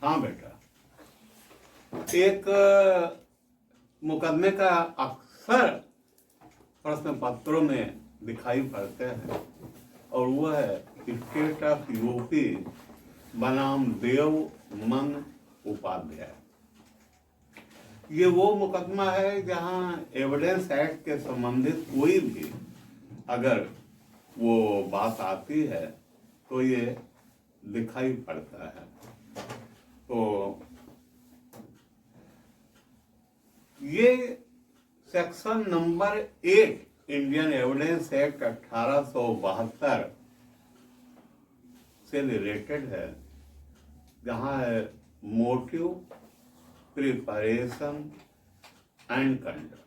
हाँ बेटा, एक मुकदमे का अक्सर प्रश्न पत्रों में दिखाई पड़ते हैं और वह है स्टेट ऑफ यूपी बनाम देव मन उपाध्याय। ये वो मुकदमा है जहां एविडेंस एक्ट के संबंधित कोई भी अगर वो बात आती है तो ये दिखाई पड़ता है। तो ये section number 8 Indian evidence act 1872 से रिलेटेड है, जहां है मोटिव, प्रिपरेशन एंड कंडक्ट।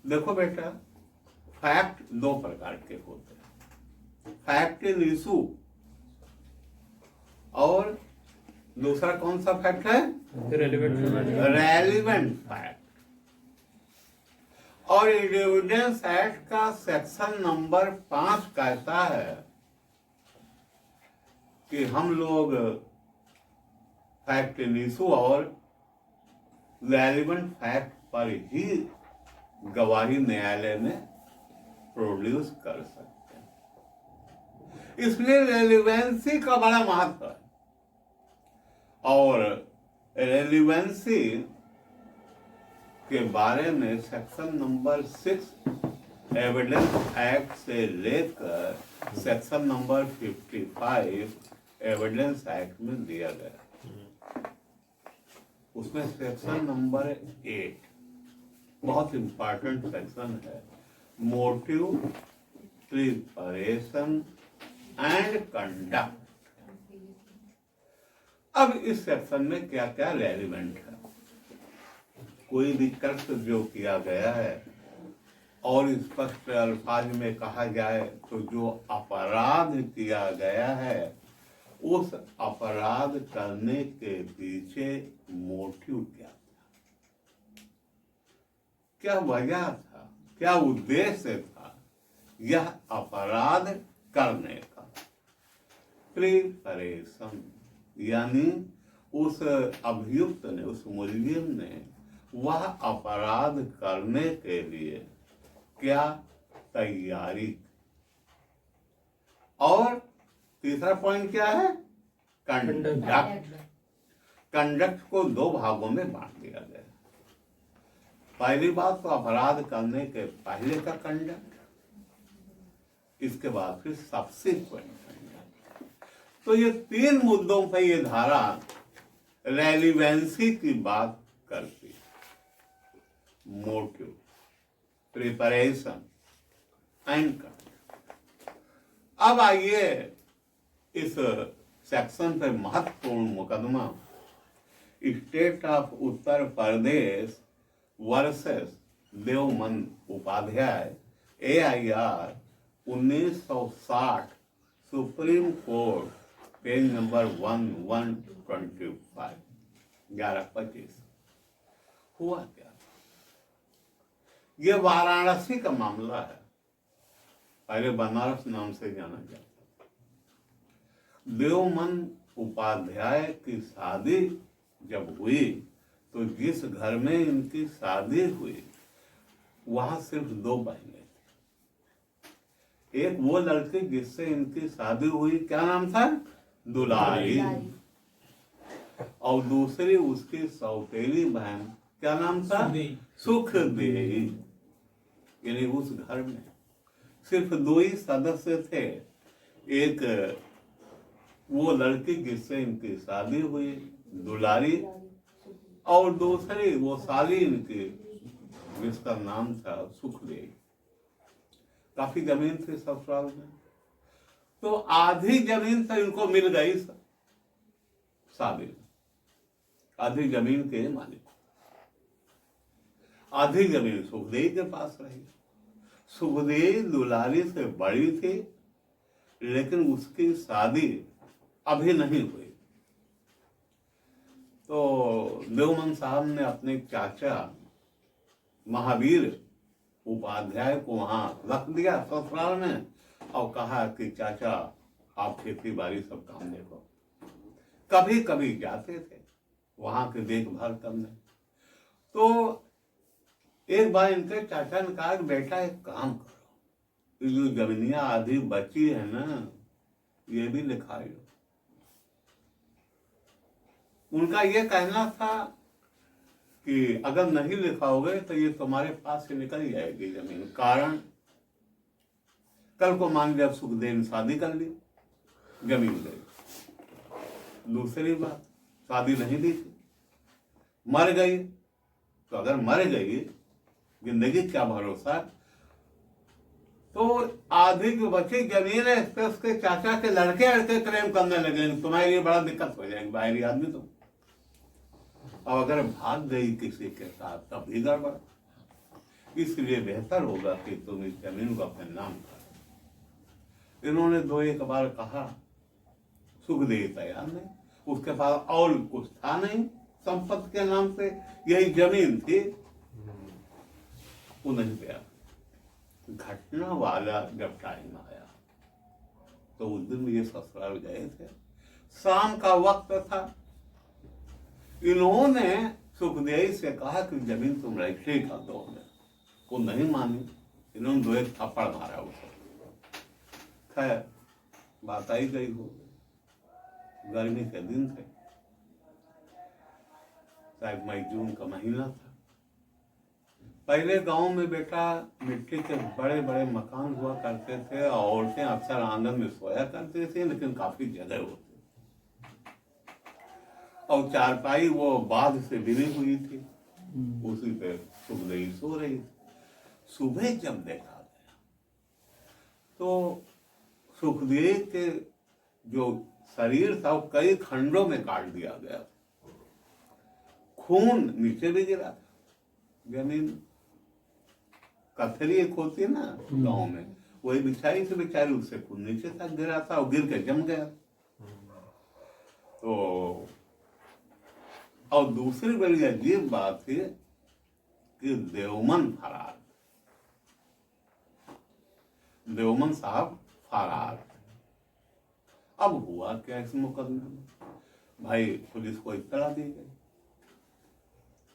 देखो बेटा, फैक्ट दो प्रकार के होते हैं, फैक्ट इन इशू और दूसरा कौन सा फैक्ट है? Relevant fact. और एविडेंस एक्ट का सेक्शन नंबर 5 कहता है कि हम लोग फैक्ट इन इशू और रेलिवेंट फैक्ट पर ही गवाही न्यायालय में प्रोड्यूस कर सकते हैं। इसलिए रेलिवेंसी का बड़ा महत्व है। और रेलिवेंसी के बारे में सेक्शन नंबर 6 एविडेंस एक्ट से लेकर सेक्शन नंबर 55 एविडेंस एक्ट में दिया गया। उसमें सेक्शन नंबर 8 बहुत इंपॉर्टेंट सेक्शन है, मोटिव, प्रिपरेशन एंड कंडक्ट। अब इस सेक्शन में क्या क्या रेलिवेंट है, कोई भी कृत्य जो किया गया है और स्पष्ट अल्फाज में कहा जाए तो जो अपराध किया गया है, उस अपराध करने के पीछे मोटिव क्या था, क्या वजह था, क्या उद्देश्य था यह अपराध करने का। प्रिपरेशन यानी उस अभियुक्त ने, उस मुलजिम ने वह अपराध करने के लिए क्या तैयारी। और तीसरा पॉइंट क्या है? कंडक्ट। कंडक्ट को दो भागों में बांट दिया गया। पहली बात तो अपराध करने के पहले का कंडक्ट, इसके बाद फिर सब्सिक्वेंट कंडक्ट। तो ये 3 मुद्दों पर ये धारा रेलिवेंसी की बात करती है, मोटिव, प्रिपरेशन एंड कंडक्ट। अब आइए इस सेक्शन पर महत्वपूर्ण मुकदमा state of Uttar Pradesh versus Devman Upadhyay AIR 1960 supreme court page number 1125 1125। हुआ क्या? ये वाराणसी का मामला है, पहले बनारस नाम से जाना जाता। देवमन उपाध्याय की शादी जब हुई तो जिस घर में इनकी शादी हुई वहां सिर्फ 2 बहनें थी। एक वो लड़की जिससे इनकी शादी हुई, क्या नाम था? दुलारी। और दूसरी उसकी सौतेली बहन, क्या नाम था? सुखदेवी। यानी उस घर में सिर्फ 2 ही सदस्य थे, एक वो लड़की जिससे इनकी शादी हुई दुलारी, और दूसरी वो साली इनकी जिसका नाम था सुखदेव। काफी जमीन थी ससुराल में, तो आधी जमीन तो इनको मिल गई शादी में, आधी जमीन के मालिक। आधी जमीन सुखदेव के पास रही। सुखदेव दुलारी से बड़ी थी, लेकिन उसकी शादी अभी नहीं हुई। तो देवमन साहब ने अपने चाचा महावीर उपाध्याय को वहां रख दिया ससुराल में और कहा कि चाचा आप खेती बाड़ी सब काम देखो। कभी कभी जाते थे वहां की देखभाल करने। तो एक बार इनके चाचा ने कहा कि बेटा एक काम करो, ये जो जमीनियां आधी बची है ना, ये भी लिखा लो। उनका ये कहना था कि अगर नहीं लिखाओगे तो ये तुम्हारे पास से निकल जाएगी जमीन। कारण, कल को मान लिया सुखदेव ने शादी कर ली, जमीन गई। दूसरी बात, शादी नहीं दी थी, मर गई, तो अगर मर गई, जिंदगी क्या भरोसा। तो आधी जो बची जमीन है, इस पे उसके चाचा के लड़के लड़के क्लेम करने लगे, तुम्हारे लिए बड़ा दिक्कत हो जाएगी, बाहरी आदमी तुम। अब अगर भाग गई किसी के साथ तब भी गड़बड़। इसलिए बेहतर होगा कि तुम इस जमीन को अपने नाम करो। इन्होंने दो एक बार कहा, सुखदेव तैयार नहीं, उसके पास और कुछ था नहीं, संपत्ति के नाम से यही जमीन थी, वो नहीं गया। घटना वाला जब टाइम आया तो उस दिन ये ससुराल गए थे, शाम का वक्त था। इन्होंने सुखदेव से कहा कि जमीन तुम रजिस्ट्री कर दो, वो नहीं मानी। इन्होंने दो एक थप्पड़ मारा उसे। खैर बात आई गई हो, गर्मी के दिन थे, शायद मई जून का महीना था। पहले गांव में बेटा मिट्टी के बड़े बड़े मकान हुआ करते थे, औरतें अक्सर आंगन में सोया करती थी, लेकिन काफी जगह होती, और चारपाई वो बांध से बिनी हुई थी, उसी पे सुखदेव सो रही थी। सुबह जब देखा गया तो सुखदेव के जो शरीर था वो कई खंडों में काट दिया गया, खून नीचे भी गिरा था। जमीन कथरी एक होती है ना गांव में, वही बिछाई से बेचारी, उससे खून नीचे तक गिरा था और गिर के जम गया। तो और दूसरी बड़ी अजीब बात थी कि देवमन फरार, देवमन साहब फरार। अब हुआ क्या इस मुकदमे में? भाई पुलिस को इत्तला दी गई,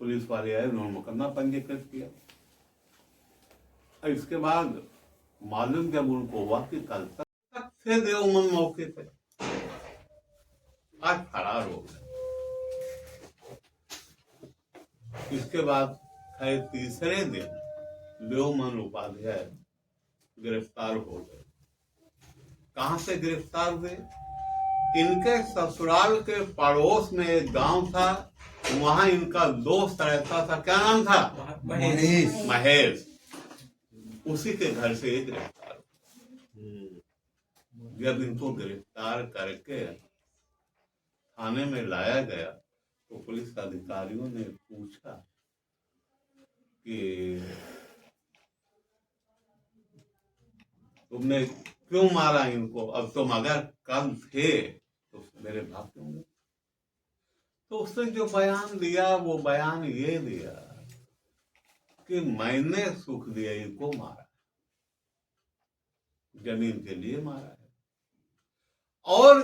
पुलिस वाले आए, उन्होंने मुकदमा पंजीकृत किया। और इसके बाद मालूम जब उनको हुआ कि कल तक थे देवमन मौके पे, आज फरार हो गए। इसके बाद खैर तीसरे दिन देवमन उपाध्याय गिरफ्तार हो गए। कहां से गिरफ्तार हुए? इनके ससुराल के पड़ोस में एक गांव था, वहां इनका दोस्त रहता था। क्या नाम था? महेश। उसी के घर से एक गिरफ्तार। जब इनको गिरफ्तार करके थाने में लाया गया तो पुलिस अधिकारियों ने पूछा कि तुमने क्यों मारा इनको? अब तुम अगर कम थे तो मेरे भागते होंगे। तो उसने जो बयान दिया वो बयान ये दिया कि मैंने सुखदेव को मारा, जमीन के लिए मारा है, और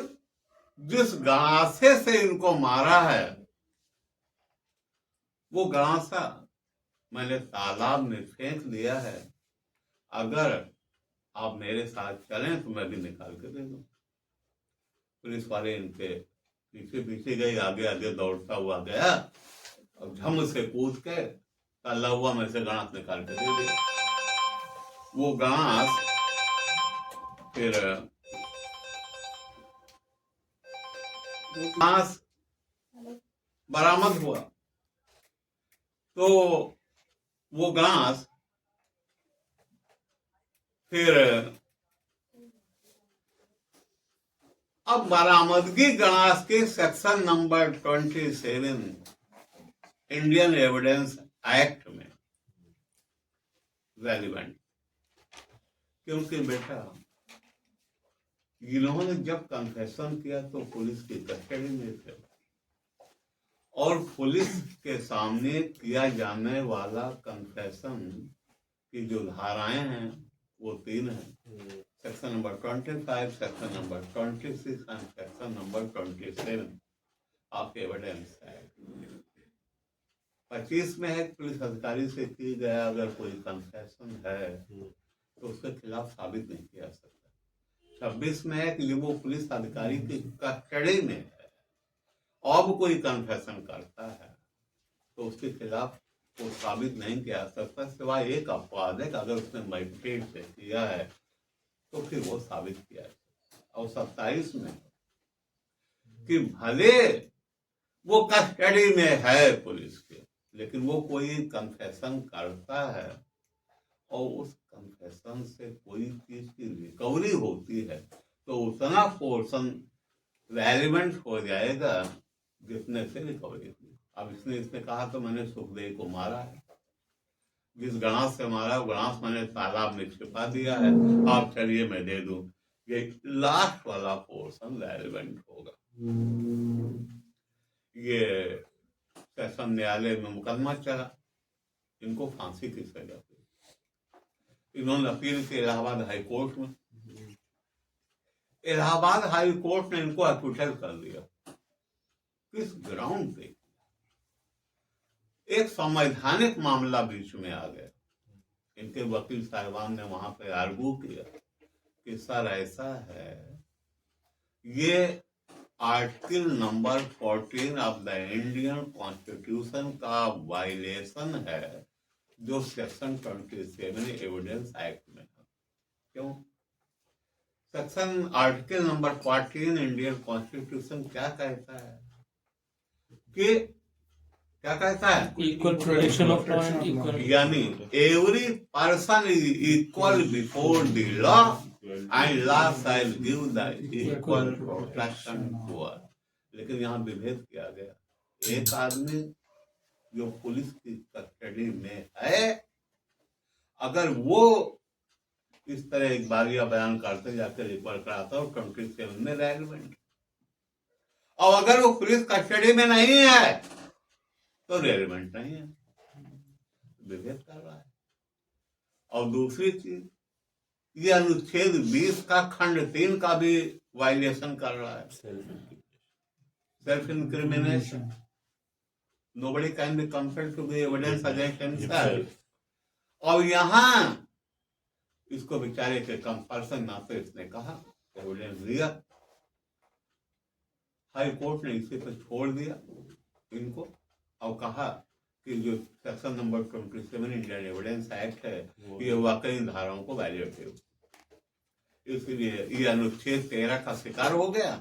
जिस गणासे से इनको मारा है वो गणासा मैंने तालाब में फेंक दिया है। अगर आप मेरे साथ चलें तो मैं भी निकाल के दे दूं। पुलिस वाले इनके पीछे पीछे गए, आगे आगे दौड़ता हुआ गया और झम से कूद के ताला हुआ में से गणास निकाल के दे दिया। वो गणास फिर गणास बरामद हुआ। तो वो गणास फिर अब बरामदगी गणास के section number 27 Indian evidence act में रेलिवेंट, क्योंकि बेटा इन्होंने जब कन्फेशन किया तो पुलिस की कस्टडी में थे, और पुलिस के सामने किया जाने वाला कन्फेशन की जो धाराएं हैं वो 3 हैं, section number 25, section number 26 and section number 27। Of evidence act 25 में है पुलिस अधिकारी से की गया अगर कोई कन्फेशन है तो उसके खिलाफ साबित नहीं किया सकता। 26 में है कि वो पुलिस अधिकारी की कस्टडी में है, अब कोई कन्फेशन करता है तो उसके खिलाफ वो साबित नहीं किया सकता, सिवाय एक अपवाद है कि अगर उसने मजिस्ट्रेट से किया है तो फिर वो साबित किया है। और 27 में कि भले वो कस्टडी में है पुलिस के, लेकिन वो कोई कन्फेशन करता है और उस कन्फेशन से कोई चीज की रिकवरी होती है तो उतना पोर्शन रेलिवेंट हो जाएगा जितने से रिकवरी हुई। अब इसने कहा तो मैंने सुखदेव को मारा है, जिस गणास से मारा गणास मैंने तालाब में छिपा दिया है, आप चलिए मैं दे दूं, ये लास्ट वाला पोर्शन रेलिवेंट होगा। ये सेशन न्यायालय में मुकदमा चला, इनको फांसी की सजा हुई। इन्होंने अपील की इलाहाबाद हाई कोर्ट में, इलाहाबाद हाई कोर्ट ने इनको अक्यूटल कर दिया। किस ग्राउंड पे? एक संवैधानिक मामला बीच में आ गया। इनके वकील साहिबान ने वहां पे आर्गू किया कि सर ऐसा है, ये article number 14 of the Indian constitution का वायलेशन है जो सेक्शन 27 एविडेंस एक्ट में है। क्यों? Section article number 14 Indian constitution क्या कहता है कि क्या कहता है? Equal protection of law and equal, यानी every person is equal before the law and law shall give the equal protection to all. लेकिन यहाँ विभेद किया गया, एक आदमी जो पुलिस की कस्टडी में है, अगर वो इस तरह एक बारिया बयान करते जाकर रिकॉर्ड कराता और 27 में रेलिवेंट, और अगर वो पुलिस कस्टडी में नहीं है तो रेलिवेंट नहीं है, विभेद कर रहा है। और दूसरी चीज, ये अनुच्छेद 20 का खंड 3 का भी वायलेशन कर रहा है, self incrimination. Nobody can be compelled to give evidence against himself. और यहाँ इसको बेचारे के कंपल्सन ना तो इसने कहा एविडेंस दिया, हाई कोर्ट ने इसी पर छोड़ दिया इनको और कहा कि जो section number 27 Indian evidence act है ये वाकई धाराओं को वायलेटिव, इसलिए ये अनुच्छेद 13 का शिकार हो गया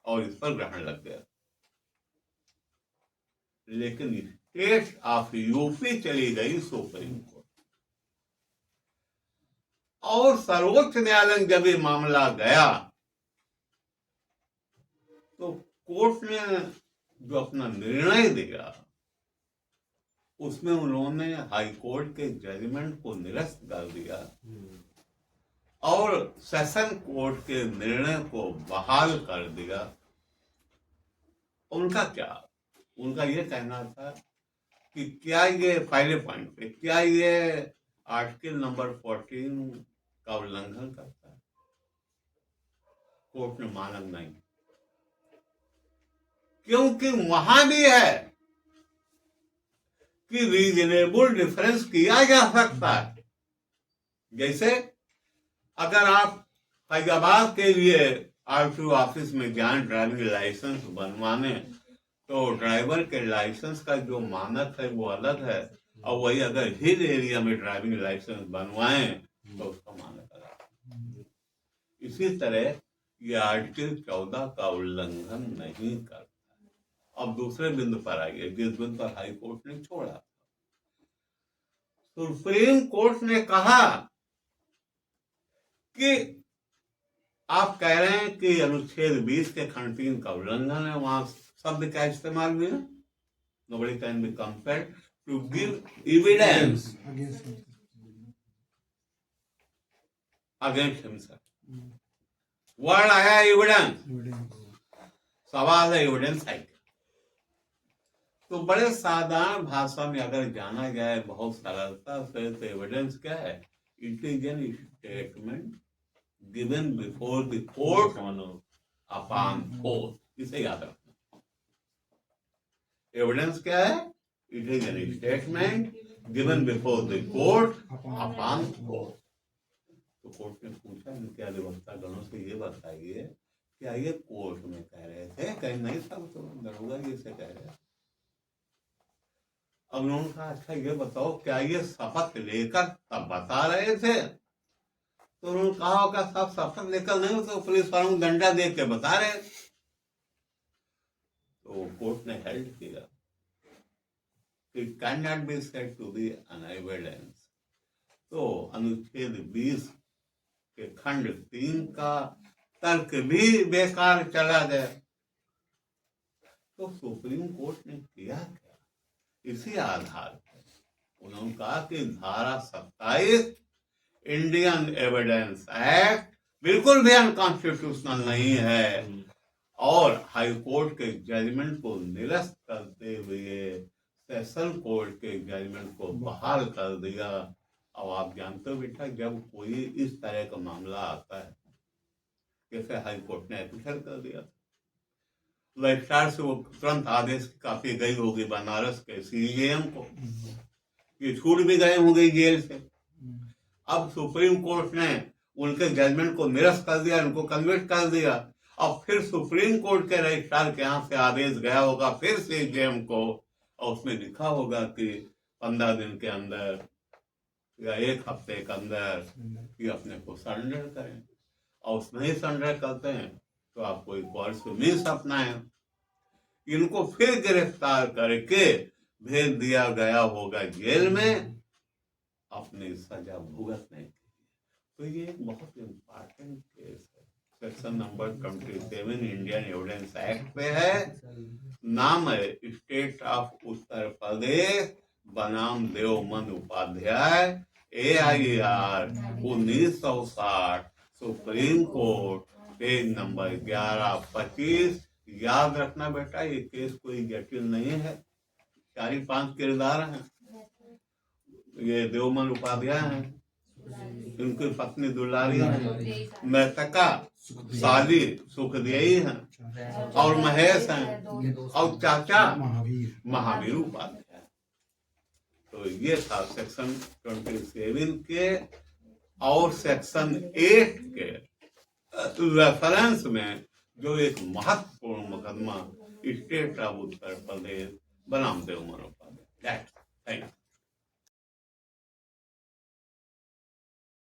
और इस पर ग्रहण लग गया। लेकिन स्टेट ऑफ यूपी चली गई सुप्रीम कोर्ट, और सर्वोच्च न्यायालय में जब ये मामला गया तो कोर्ट ने जो अपना निर्णय दिया उसमें उन्होंने हाई कोर्ट के जजमेंट को निरस्त कर दिया और सेशन कोर्ट के निर्णय को बहाल कर दिया। उनका क्या? उनका ये कहना था कि क्या ये पहले पॉइंट पे, क्या ये आर्टिकल नंबर 14 का उल्लंघन करता है? कोर्ट ने माना नहीं, क्योंकि वहां भी है कि रीजनेबल डिफरेंस किया जा सकता है। जैसे अगर आप फैजाबाद के लिए आरटीओ ऑफिस में जाएं ड्राइविंग लाइसेंस बनवाने, तो ड्राइवर के लाइसेंस का जो मानक है वो अलग है, और वही अगर हिल एरिया में ड्राइविंग लाइसेंस बनवाएं तो उसका मानक अलग। इसी तरह ये आर्टिकल 14 का उल्लंघन नहीं करता। अब दूसरे बिंदु पर आइए, जिस बिंदु पर हाई कोर्ट ने छोड़ा। सुप्रीम कोर्ट ने कहा कि आप कह रहे हैं कि अनुच्छेद 20 के खंड 3 का उल्लंघन है, वहां शब्द का इस्तेमाल भी है, nobody can be compelled to give evidence against himself. Word आया एविडेंस, सवाल है एविडेंस है। तो बड़े साधारण भाषा में अगर जाना जाए बहुत सरलता से, तो एविडेंस क्या है? It is an statement given before the court upon oath. इसे याद रखना। एविडेंस क्या है? It is an statement given before the court upon court. तो कोर्ट ने पूछा इनके अधिवक्ता गणों से, ये बताइए क्या ये कोर्ट में कह रहे थे? कहीं नहीं था, तो दरोगा जी से कह रहे। अब उन्होंने कहा अच्छा ये बताओ क्या ये शपथ लेकर तब बता रहे थे? तो उन्होंने कहा होगा साहब शपथ लेकर नहीं, तो पुलिस वालों को डंडा दे के बता रहे। तो कोर्ट ने हेल्ड किया it can not be said to be an evidence. तो अनुच्छेद 20 के खंड 3 का तर्क भी बेकार चला गया। तो सुप्रीम कोर्ट ने किया क्या? इसी आधार पर उन्होंने कहा कि धारा 27 इंडियन एविडेंस एक्ट बिल्कुल भी अनकॉन्स्टिट्यूशनल नहीं है, और हाई कोर्ट के जजमेंट को निरस्त करते हुए सेशन कोर्ट के जजमेंट को बहाल कर दिया। अब आप जानते हो बेटा, जब कोई इस तरह का मामला आता है, जैसे हाई कोर्ट ने एप्लीकेशन कर दिया, रजिस्ट्रार से वो तुरंत आदेश की कॉपी गई होगी बनारस के सीजेएम को, ये छूट भी गए होंगे जेल से। अब सुप्रीम कोर्ट ने उनके जजमेंट को निरस्त कर दिया, उनको कन्विक्ट कर दिया। अब फिर सुप्रीम कोर्ट के रजिस्ट्रार के यहाँ से आदेश गया होगा फिर सीजेएम को, और उसमें लिखा होगा कि 15 दिन के अंदर या 1 हफ्ते के अंदर ये अपने को सरेंडर करें, और उसमें ही सरेंडर करते हैं तो आपको एक और से मीन्स अपनाएं। इनको फिर गिरफ्तार करके भेज दिया गया होगा जेल में अपनी सजा भुगतने के लिए। तो ये एक बहुत इम्पोर्टेंट केस है। Section number 27 Indian evidence act पे है, नाम है स्टेट ऑफ उत्तर प्रदेश बनाम Devman Upadhyay, AIR 1960, supreme court, page number 1125। याद रखना बेटा, ये केस कोई जटिल नहीं है, 4-5 किरदार हैं। ये देवमन उपाध्याय हैं, उनकी पत्नी दुलारी है, मेहतका साली सुखदेई हैं, और महेश हैं, और चाचा महावीर उपाध्याय। तो ये था सेक्शन 27 के और सेक्शन 8 के रेफरेंस में जो एक महत्वपूर्ण मुकदमा स्टेट ऑफ उत्तर प्रदेश बनाम देवमन उपाध्याय। Thank you.